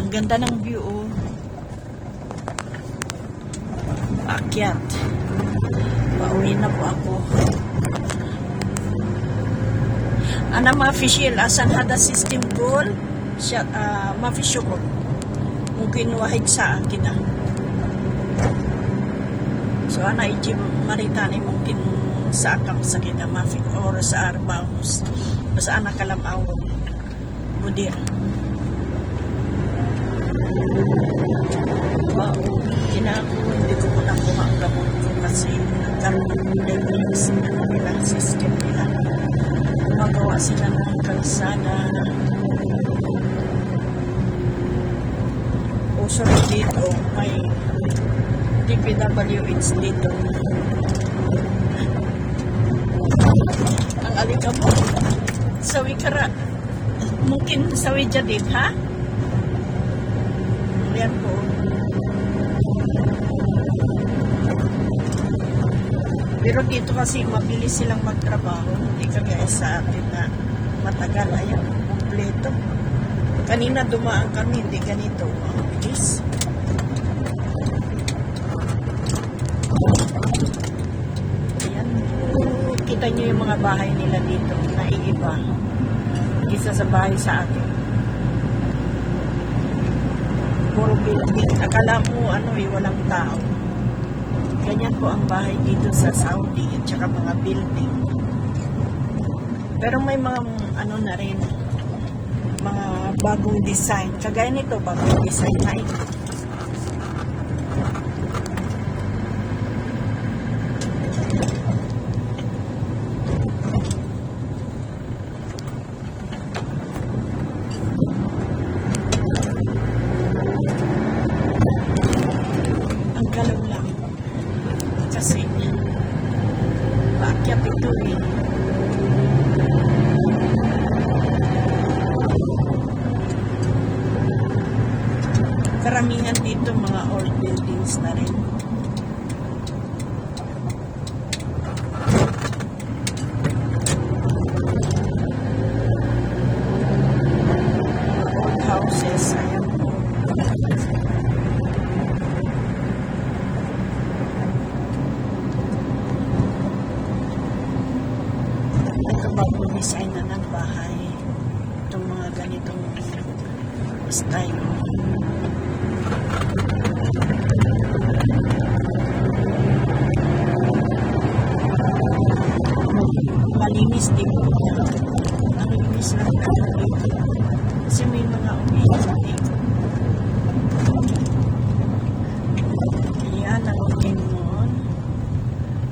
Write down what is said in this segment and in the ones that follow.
Ang ganda ng view, oh. Akyat. Pauwi na po ako. Ana ma-official asan hada system goal siya ma-official ko. Mungkin wahid sa akin na. So ana iji maritani mungkin sa akam sa kita mafi or sa arbaus. Basta ana kalamaw. Budir. Wow, kinako hindi ko muna kuha ang gamot ko kasi nagkaroon ng diabetes na kanilang system nila. Gumagawa sila ng kalsada. Sorry dito, may DPWH dito. Ang alikabok. Sawi kara. Mungkin sawi jadid, ha? Yan po. Pero dito kasi mabilis silang magtrabaho. Hindi kagaya sa atin na matagal. Ayan, kompleto. Kanina dumaan kami, hindi ganito. Ang bilis. Ayan. Kita nyo yung mga bahay nila dito. Naiiba. Isa sa bahay sa atin. Puro building. Akala mo, walang tao. Ganyan po ang bahay dito sa Saudi at saka mga building. Pero may mga, na rin, mga bagong design. Kagaya nito, bagong design na ito. Ang galaw lang. Kasi, paakyat ito eh. Karamihan dito mga old buildings na rin. Old houses. Ayan po. Ito bagong design na ng bahay. Itong mga ganitong style. Malinis din po niya. Ang linis lang dito. Kasi may mga umiinom dito. Ayan ang Pokemon.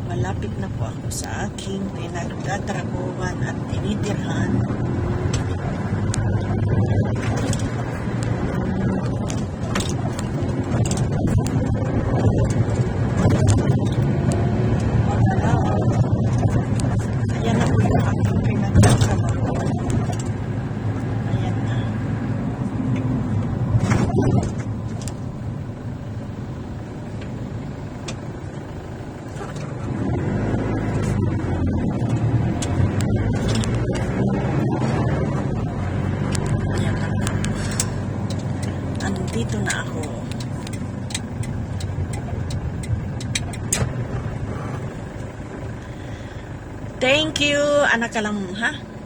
Malapit na po ako sa aking pinagtatrabuhan at tinitirhan. Dito na ako. Thank you. Anak ka lang, ha?